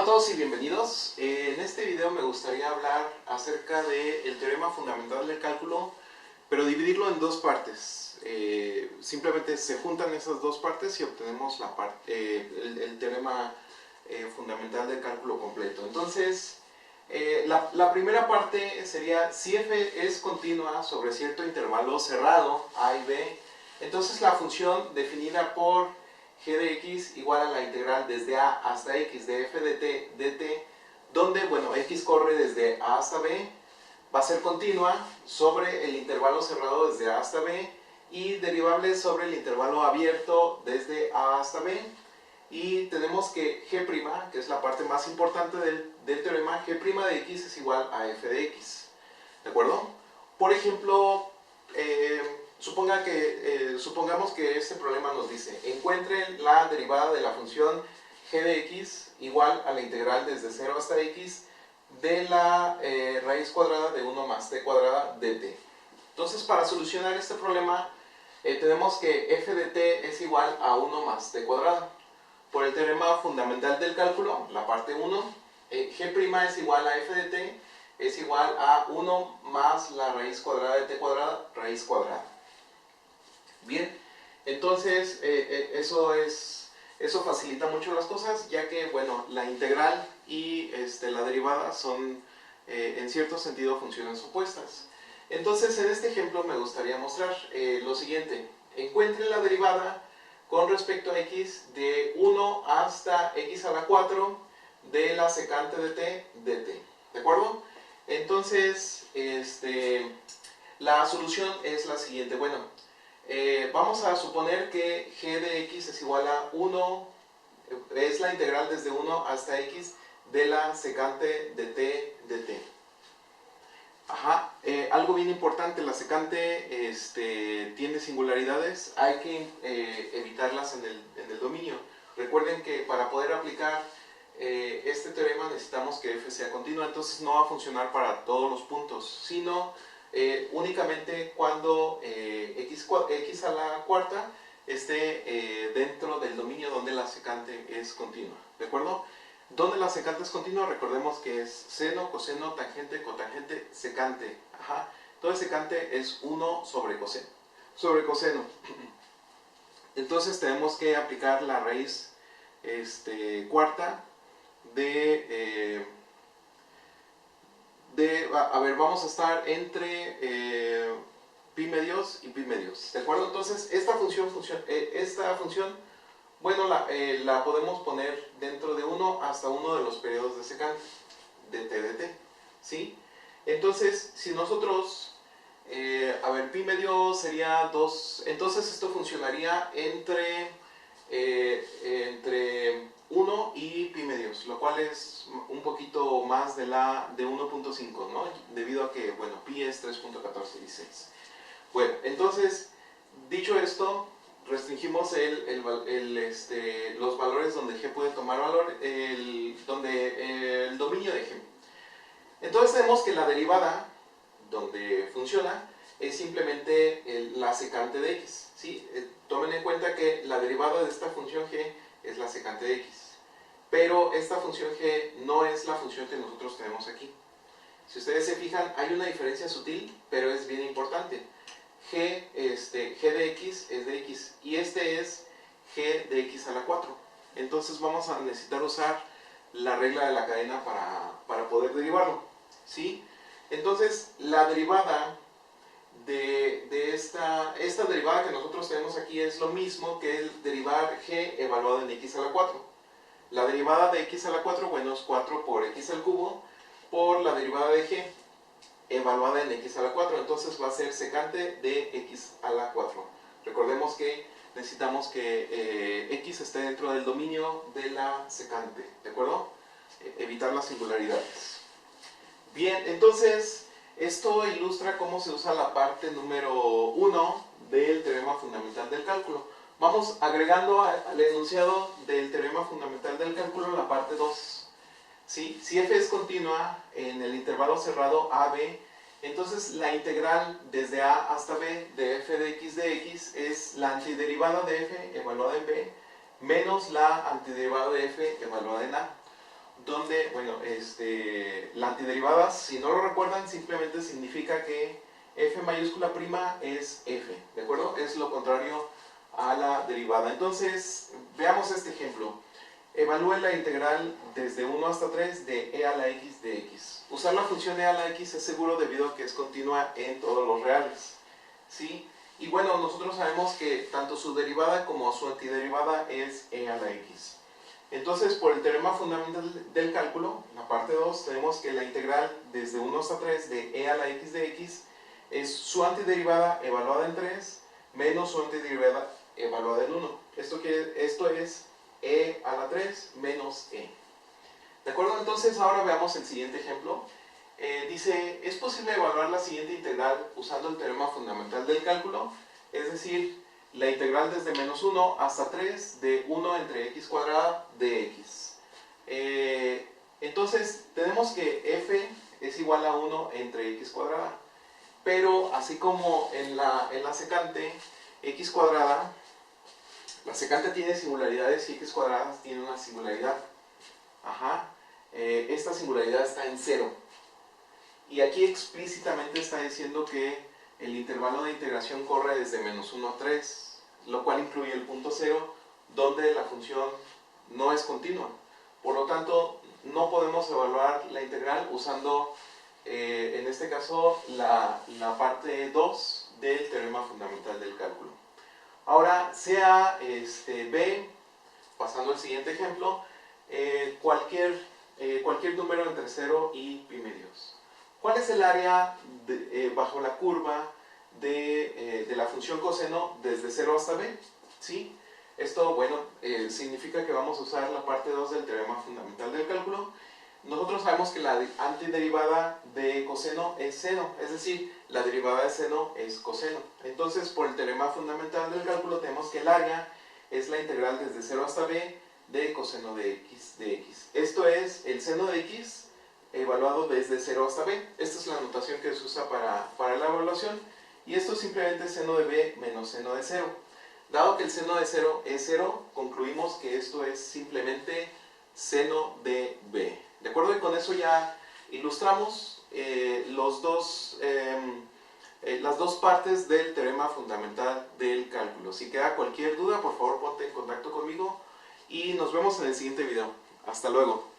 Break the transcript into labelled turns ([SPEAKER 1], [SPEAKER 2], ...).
[SPEAKER 1] a todos y bienvenidos. En este video me gustaría hablar acerca del teorema fundamental del cálculo, pero dividirlo en dos partes. Simplemente se juntan esas dos partes y obtenemos el teorema fundamental del cálculo completo. Entonces, la primera parte sería si f es continua sobre cierto intervalo cerrado, a y b, entonces la función definida por g de x igual a la integral desde a hasta x de f de t dt, donde, bueno, x corre desde a hasta b, va a ser continua sobre el intervalo cerrado desde a hasta b y derivable sobre el intervalo abierto desde a hasta b. Y tenemos que g', que es la parte más importante del teorema, g' de x es igual a f de x. ¿De acuerdo? Por ejemplo, supongamos que este problema nos dice: encuentren la derivada de la función g de x igual a la integral desde 0 hasta x de la raíz cuadrada de 1 más t cuadrada dt. Entonces, para solucionar este problema, tenemos que f de t es igual a 1 más t cuadrada. Por el teorema fundamental del cálculo, la parte 1, g' es igual a f de t, es igual a 1 más la raíz cuadrada de t cuadrada, raíz cuadrada. Bien, entonces eso facilita mucho las cosas, ya que, bueno, la integral y la derivada son, en cierto sentido, funciones opuestas. Entonces, en este ejemplo me gustaría mostrar lo siguiente: encuentre la derivada con respecto a x de 1 hasta x a la 4 de la secante de t dt. ¿De acuerdo? Entonces, la solución es la siguiente. Bueno, vamos a suponer que g de x es igual a 1, es la integral desde 1 hasta x de la secante de t dt. Ajá, algo bien importante: la secante tiene singularidades, hay que evitarlas en el dominio. Recuerden que para poder aplicar este teorema necesitamos que f sea continua, entonces no va a funcionar para todos los puntos, sino únicamente cuando x a la cuarta esté dentro del dominio donde la secante es continua. ¿De acuerdo? Donde la secante es continua, recordemos que es seno, coseno, tangente, cotangente, secante. Ajá. Entonces secante es 1 sobre coseno. Entonces tenemos que aplicar la raíz cuarta vamos a estar entre pi medios y pi medios. ¿De acuerdo? Entonces esta función bueno, la podemos poner dentro de 1 hasta uno de los periodos de secante, de t dt, ¿sí? Entonces, si nosotros, pi medio sería 2, entonces esto funcionaría entre 1 y pi medios, lo cual es un poquito más de 1.5, ¿no? Debido a que, bueno, pi es 3.1416. Bueno, entonces, dicho esto, restringimos los valores donde g puede tomar valor, el dominio de g. Entonces tenemos que la derivada donde funciona es simplemente la secante de x, ¿sí? Tomen en cuenta que la derivada de esta función g es la secante de x, pero esta función g no es la función que nosotros tenemos aquí. Si ustedes se fijan, hay una diferencia sutil, pero es bien importante. G de x es de x y este es g de x a la 4. Entonces vamos a necesitar usar la regla de la cadena para poder derivarlo, ¿sí? Entonces la derivada de esta derivada que nosotros tenemos aquí es lo mismo que el derivar g evaluado en x a la 4. La derivada de x a la 4, bueno, es 4 por x al cubo por la derivada de g evaluada en x a la 4, entonces va a ser secante de x a la 4. Recordemos que necesitamos que x esté dentro del dominio de la secante, ¿de acuerdo? Evitar las singularidades. Bien, entonces esto ilustra cómo se usa la parte número 1 del teorema fundamental del cálculo. Vamos agregando al enunciado del teorema fundamental del cálculo la parte 2. ¿Sí? Si f es continua en el intervalo cerrado a-b, entonces la integral desde a hasta b de f de x es la antiderivada de f evaluada en b menos la antiderivada de f evaluada en a. donde, bueno, la antiderivada, si no lo recuerdan, simplemente significa que f mayúscula prima es f, ¿de acuerdo? Es lo contrario a la derivada. Entonces, veamos este ejemplo. Evalúe la integral desde 1 hasta 3 de e a la x de x. Usar la función e a la x es seguro debido a que es continua en todos los reales, ¿sí? Y bueno, nosotros sabemos que tanto su derivada como su antiderivada es e a la x. Entonces, por el teorema fundamental del cálculo, la parte 2, tenemos que la integral desde 1 hasta 3 de e a la x de x es su antiderivada evaluada en 3 menos su antiderivada evaluada en 1. Esto es e a la 3 menos e. ¿De acuerdo? Entonces ahora veamos el siguiente ejemplo. Dice, ¿es posible evaluar la siguiente integral usando el teorema fundamental del cálculo? Es decir, la integral desde menos 1 hasta 3 de 1 entre x cuadrada de x. Entonces tenemos que f es igual a 1 entre x cuadrada. Pero así como en la secante, x cuadrada, la secante tiene singularidades y x cuadrada tiene una singularidad. Ajá. Esta singularidad está en 0. Y aquí explícitamente está diciendo que el intervalo de integración corre desde menos 1 a 3, lo cual incluye el punto 0, donde la función no es continua. Por lo tanto, no podemos evaluar la integral usando, en este caso, la parte 2 del teorema fundamental del cálculo. Ahora, sea b, pasando al siguiente ejemplo, cualquier número entre 0 y pi medios. ¿Cuál es el área bajo la curva de la función coseno desde 0 hasta b? ¿Sí? Esto, bueno, significa que vamos a usar la parte 2 del teorema fundamental del cálculo. Nosotros sabemos que la antiderivada de coseno es seno, es decir, la derivada de seno es coseno. Entonces, por el teorema fundamental del cálculo, tenemos que el área es la integral desde 0 hasta b de coseno de x. Esto es el seno de x evaluado desde 0 hasta b. Esta es la notación que se usa para la evaluación. Y esto es simplemente seno de b menos seno de 0. Dado que el seno de 0 es 0, concluimos que esto es simplemente seno de b. ¿De acuerdo? Y con eso ya ilustramos las dos partes del teorema fundamental del cálculo. Si queda cualquier duda, por favor ponte en contacto conmigo y nos vemos en el siguiente video. Hasta luego.